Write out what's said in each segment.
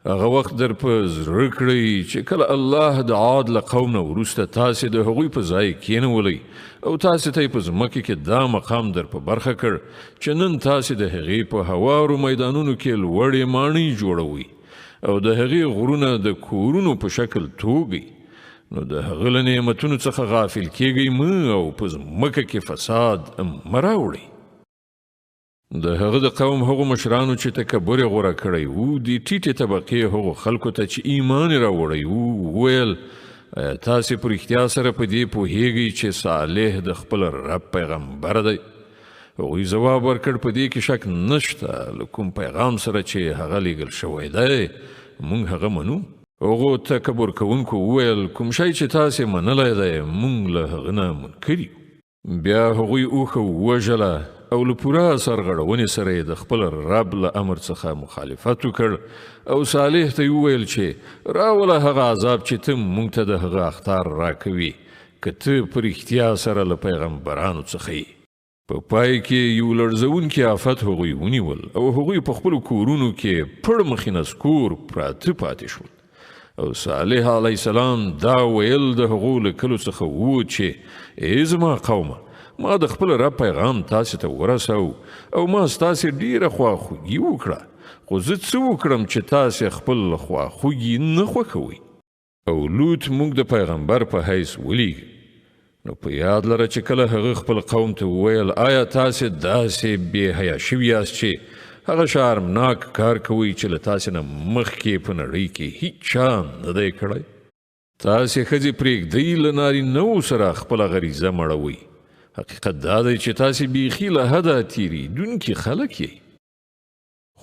هغه وخت در په زړه کړئ چې کله الله د عاد له قوم نه وروسته تاسې د هغوی په ځای کېنولی او تاسې ته یې په ځمکه کې دا مقام در په برخه کړ چې نن تاسې د هغې په هوارو میدانونو کې لوړې ماڼۍ جوړوئ او د هغې غرونه د کورونو په شکل توږئ نو د هغه له نعمتونو څخه غافل کېږئ مه او په ځمکه کې فساد مه راوړئ. د هغه د قوم هغو مشرانو چې تکبر یې غوره کړی وو د ټیټې طبقې هغو خلکو ته چې ایمان یې راوړی وو وویل تاسې په رښتیا سره په دې پوهیږئ چې صالح د خپل رب پیغمبر دی؟ هغوی ځواب ورکړ په دې کې شک نشته له کوم پیغام سره چې هغه لیږل شوی دی موږ هغه منو. هغو تکبر کوونکو وویل کوم شی چې تاسې منلی دی موږ له هغه نه منکر یو. بیا هغوی اوښه ووژله او له پوره سرغړونې سره یې د خپل رب له امر څخه مخالفت وکړ او صالح ته یې وویل چې راوله هغه عذاب چې ته موږ ته د هغه اخطار راکوي که ته په رښتیا سره له پیغمبرانو څخه یې. په پای کې یو لړزونکي آفت هغوی ونیول او هغوی په خپلو کورونو کې پړ مخې نسکور پراته پاتې شول او صالح علیه السلام دا ویل د هغو له کلو څخه وو چې ای زما قومه ما د خپل رب پیغام تاسې ته ورسو او ما ستاسې ډیره خواخوږي وکړه خو زه څه وکړم چې تاسې خپل خواخوږي نه خوښوئ او لوط موږ د پیغمبر په حیث ولیږه. نو په یاد لره چې کله هغه خپل قوم ته وویل آیا تاسې داسې بې حیا شوي یاست چې هغه شرمناک کار کوئ چې له تاسې نه مخکې په نړۍ کې هیڅ چا نه دی کړی؟ تاسې ښځې پرېږدئ له نارینهو سره خپله غریزه مړوئ. حقیقت دا دی چې تاسې بیخي له حده تېرېدونکي خلک یئ.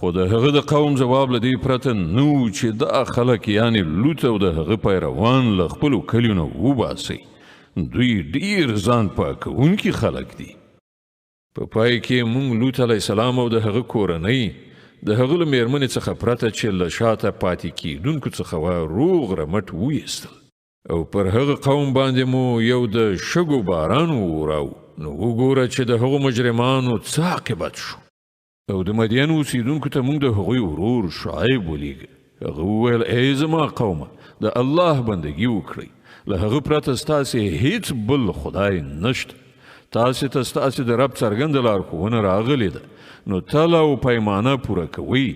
خو د هغه د قوم جواب له دې پرته نه و چې دا خلک یعنې لوط او د هغه پیروان له خپلو کلیو نه وباسئ. دوی ډیر ځان پاکونکي خلک دي. په پای کې موږ لوط علیه السلام او د هغه کورنۍ د هغه له میرمنې څخه پرته چې له شاته پاتې کېدونکو څخه وه روغ رمټ ویستل او پر هغه قوم باندې مو یو د شګو باران ووراو. نو وګوره چې د هغو مجرمانو څه عاقبت شو. او د مدین اوسیدونکو ته موږ د هغوی ورور شعیب ولیږه. هغه وویل ای زما قومه د الله بندګي وکړئ له هغه پرته ستاسې هیڅ بل خدای نشته. تاسې ته ستاسې د رب څرګنده لارښوونه راغلې ده نو تله او پیمانه پوره کوئ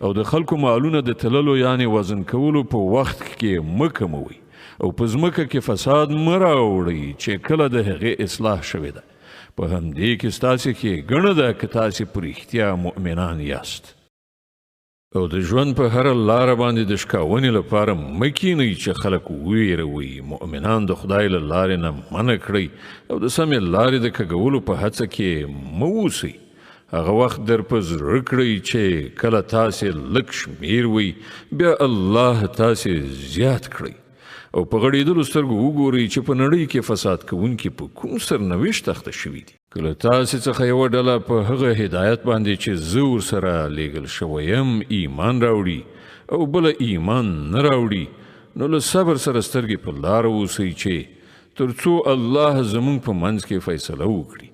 او د خلکو مالونه د تللو یعنې وزن کولو په وخت کې مه کموئ او په ځمکه کې فساد مه راوړئ چې کله د هغې اصلاح شوې ده. په همدې کې ستاسې ښېګڼه ده که تاسې په رښتیا مؤمنان یاست. او د ژوند په هره لاره باندې د شکاونې لپاره مه کینئ چې خلک ویروئ. مؤمنان د خدای له لارې نه منع کړئ او د سمې لارې د کږولو په هڅه کې مه اوسئ. هغه وخت در په زړه کړئ چې کله تاسې لږ شمېر وئ بیا الله تاسې زیات کړئ او په غړېدلو سترګو وګورئ چې په نړۍ کې فساد کوونکي په کوم سرنوشت اخته شوي دي. کله تاسې څخه یوه ډله په هغه هدایت باندې چې زه ورسره لیږل شوی یم ایمان راوړي او بله ایمان نه راوړي نو له صبر سره سترګې په لاره اوسئ چې تر څو الله زموږ په منځ کې فیصله وکړي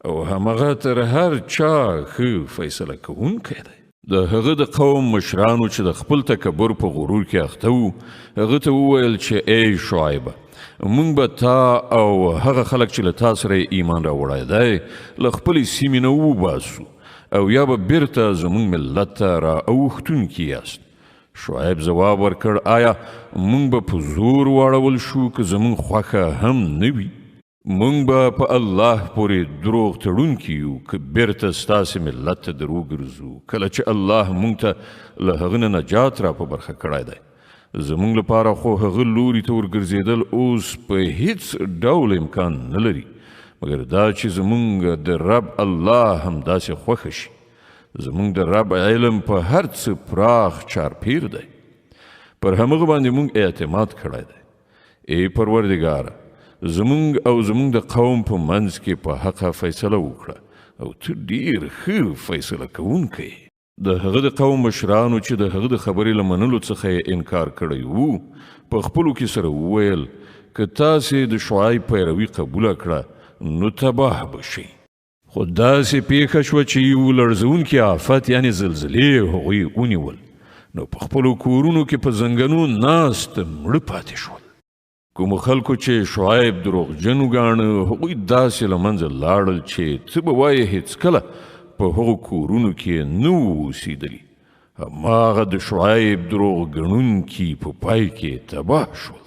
او همغه تر هر چا ښه فیصله کوونکی دی. د هغه د قوم مشرانو چې د خپل تکبر په غرور کې اخته وو هغه ته وویل چې ای شعیبه موږ به تا او هغه خلک چې له تا سره ایمان راوړی دی له خپلې سیمې نه وباسو او یا به بیرته زموږ ملت ته را اوښتونکي یاست. شعیب ځواب ورکړ آیا موږ به په زور واړول شو که زموږ خوښه هم نه وي؟ موږ به په الله پورې دروغ تړونکي یو که بیرته ستاسې ملت ته در وګرځو کله چې الله موږ ته له هغه نه نجات را په برخه کړی دی. زموږ لپاره خو هغه لوري ته ورګرځېدل اوس په هیڅ ډول امکان نه لري مګر دا چې زموږ د رب الله همداسې خوښه شي. زموږ د رب علم په هر څه پراخ چارپیر دی. پر همغه باندې موږ اعتماد کړی دی. ای پروردګاره زموږ او زموږ د قوم په منځ کې په حقه فیصله وکړه او ته ډیر ښه فیصله کوونکی. د هغه د قوم مشرانو چې د هغه د خبرې له منلو څخه یې انکار کړی وو په خپلو کې سره وویل که تاسې د شعیب پیروي قبوله کړه نو تباه به شئ. خو داسې پیښه شوه چې یو لړزونکي آفت یعنې زلزلې هغوی ونیول. نو په خپلو کورونو کې په زنګنو ناست مړه پاتې شول. کومو خلکو چې شعیب دروغجن وګاڼه هغوی داسې له منځه لاړل چې څه به وایې هېڅکله په هغو کورونو کې نه وو اوسېدلي. هماغه د شعیب دروغ ګڼونکي په پای کې تباه شول.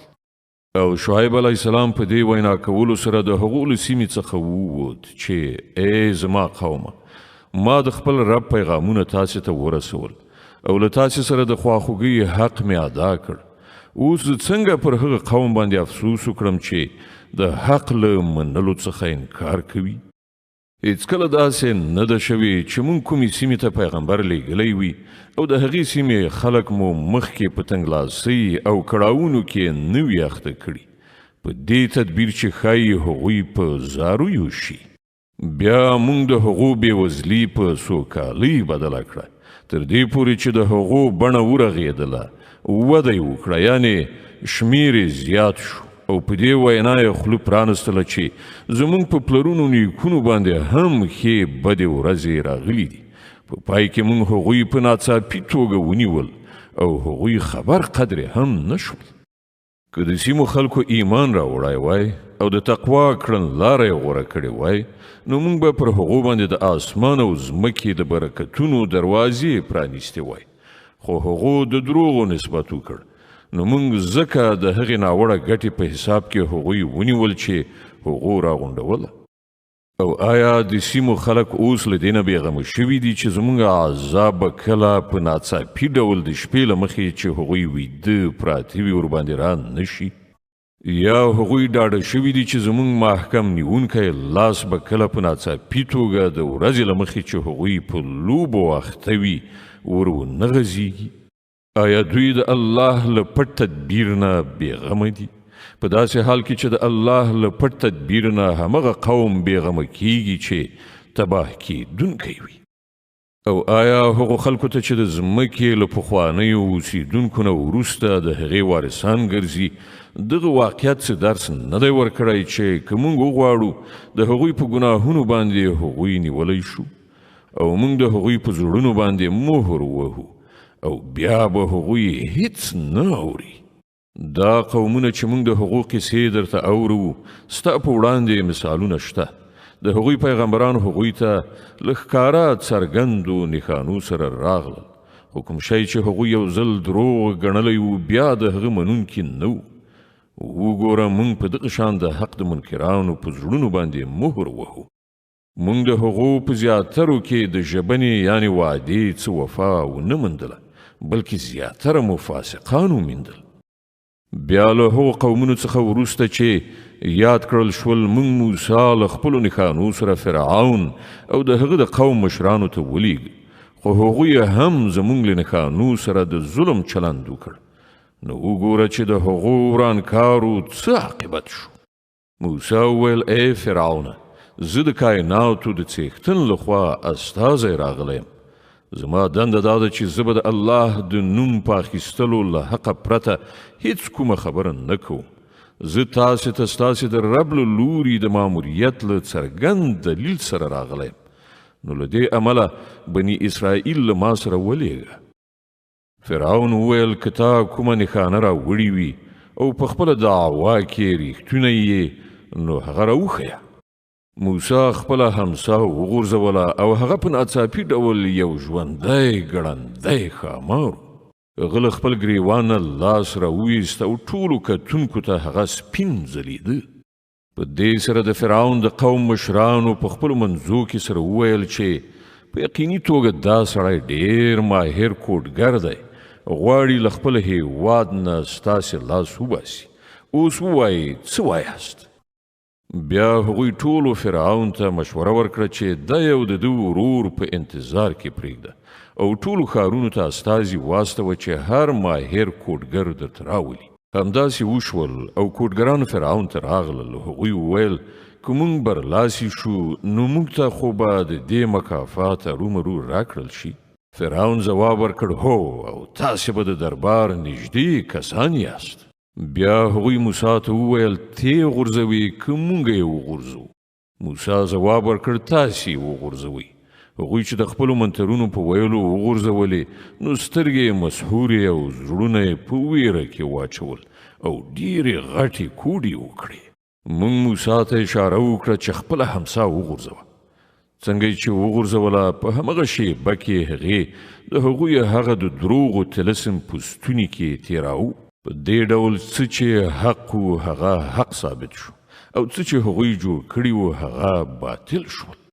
او شعیب علیه السلام په دې وینا کولو سره د هغو له سیمې څخه ووت چې ای زما قومه ما د خپل رب پیغامونه تاسې ته ورسول او له تاسې سره د خواخوږۍ حق مې ادا کړ. اوس څنګه پر هغه قوم باندې افسوس وکړم چې د حق له منلو څخه انکار کوي. هېڅکله داسې نه ده شوې چې موږ کومې سیمې ته پیغمبر لیږلی وي او د هغې سیمې خلک مو مخکې په تنګلاسۍ او کړاوونو کې نه وي اخته کړي په دې تدبیر چې ښایي هغوی په زارویو شي. بیا موږ د هغو بېوزلي په سوکالۍ بدله کړه تر دې پورې چې د هغو بڼه ورغېدله وده یې وکړه یعنې شمیر یې زیات شو او په دې وینا یې خوله پرانستله چې زموږ په پلرونو نیکونو باندې هم ښې بدې ورځې راغلي دي. په پای کې موږ هغوی په ناڅاپي توګه ونیول او هغوی خبر قدرې هم نه شول. که د سیمو خلکو ایمان راوړی وای او د تقوا کړنلاره یې غوره کړې وای نو موږ به پر هغو باندې د اسمان او ځمکې د برکتونو دروازې پرانیستې وای. خو هغو د دروغو نسبت وکړ نو موږ ځکه د هغې ناوړه ګټې په حساب کې هغوی ونیول چې هغو راغونډوله. او آیا د سیمو خلک اوس له دې نه بېغمه شوي دي چې زموږ عذاب به کله په ناڅاپي ډول د شپې له مخې چې هغوی ویده پراته وي ورباندې را نه شي؟ یا هغوی ډاډه شوي دي چې زموږ محکم نیونکی لاس به کله په ناڅاپي توګه د ورځې له مخې چې هغوی په لوبو اخته وي ور ونه غځېږي؟ آیا دوی د الله له پټ تدبیر نه بېغمه دي په داسې حال کې چې د الله له پټ تدبیر نه همغه قوم بېغمه کیږي چې تباه کیدونکی وي؟ او آیا هغو خلکو ته چې د ځمکې له پخوانیو اوسېدونکو نه وروسته د هغې وارثان ګرځي دغه واقعیت څه درس نه دی ورکړی چې که موږ وغواړو د هغوی په ګناهونو باندې هغوی نیولی شو او موږ د هغوی په زړونو باندې مهر ووهو او بیا به هغوی هیڅ نه اوري. دا قومونه چې موږ د هغو قصې درته اورو ستا په وړاندې مثالونه شته. د هغوی پیغمبران هغوی ته له ښکاره څرګندو نښانو سره راغلل خو کوم شی چې هغوی یو ځل دروغ ګڼلی و بیا د هغه منونکي نه و. وګوره موږ په دغه شان د حق د منکرانو په زړونو باندې مهر وهو. موږ د هغو په زیاترو کې د ژبنې یعنې وعدې څه وفا ونه موندله بلکې زیاتره مو فاسقان وموندل. بیا له هغو قومونو څخه وروسته چې یاد کړل شول موږ موسی له خپلو نښانو سره فرعون او د هغه د قوم مشرانو ته ولیږه خو هغوی هم زموږ له نښانو سره د ظلم چلند وکړ. نو وګوره چې د هغو ورانکارو څه عاقبت شو. موسی وویل ای فرعونه زه د کائناتو د څښتن لخوا استازی راغلی یم. زما دنده دا ده چې زه به د الله د نوم په اخیستلو له حقه پرته هیڅ کومه خبره نه کوم. زه تاسې ته ستاسې د رب له لوري د ماموریت له څرګند دلیل سره راغلی یم. نو له دې امله بني اسرائیل له ما سره ولیږه. فرعون وویل که تا کومه نښانه راوړې وي او په خپله دعوا کې ریښتونی یې نو هغه راوښیه. موسی خپله همسا وغورځوله او هغه په ناڅاپي ډول یو ژوندی ګړندی ښامار و. هغه له خپل ګریوان نه لاس راوویست او ټولو کتونکو ته هغه سپین ځلیده. په دې سره د فرعون د قوم مشرانو په خپلو منځو کې سره وویل چې په یقیني توګه دا سړی ډېر ماهر کوډګر دی غواړي له خپل هیواد نه ستاسې لاس وباسي. اوس ووایئ څه وایاست؟ بیا هغوی ټولو فرعون ته مشوره ورکړه چې دا یو د ده ورور په انتظار کې پرېږده او ټولو ښارونو ته استازي واستوه چې هر ماهر کوډګر درته راولي. همداسې وشول او کوډګران فرعون ته راغلل. هغوی وویل که موږ برلاسي شو نو موږ ته خو به د دې مکافات ارومرو راکړل شي. فرعون ځواب ورکړ هو او تاسې به د دربار نږدې کسان یاست. بیا هغوی موسی ته وویل ته یې غورځوي که موږ یې وغورځو؟ موسی ځواب ورکړ تاسې یې وغورځوئ. هغوی چې د خپلو منترونو په ویلو وغورځولې نو سترګې مسحورې او زړونه یې په ویره کې واچول او ډېرې غټې کوډې وکړې. موږ موسی ته اشاره وکړه چې خپله همسا وغورځوه. څنګه چې وغورځوله په همغه شیبه کې هغې د هغوی هغه د دروغو طلسم په ستوني کې تېراوه. په دې ډول څه چې حق و هغه حق ثابت شو او څه چې هغوی جوړ کړي و هغه باطل شول.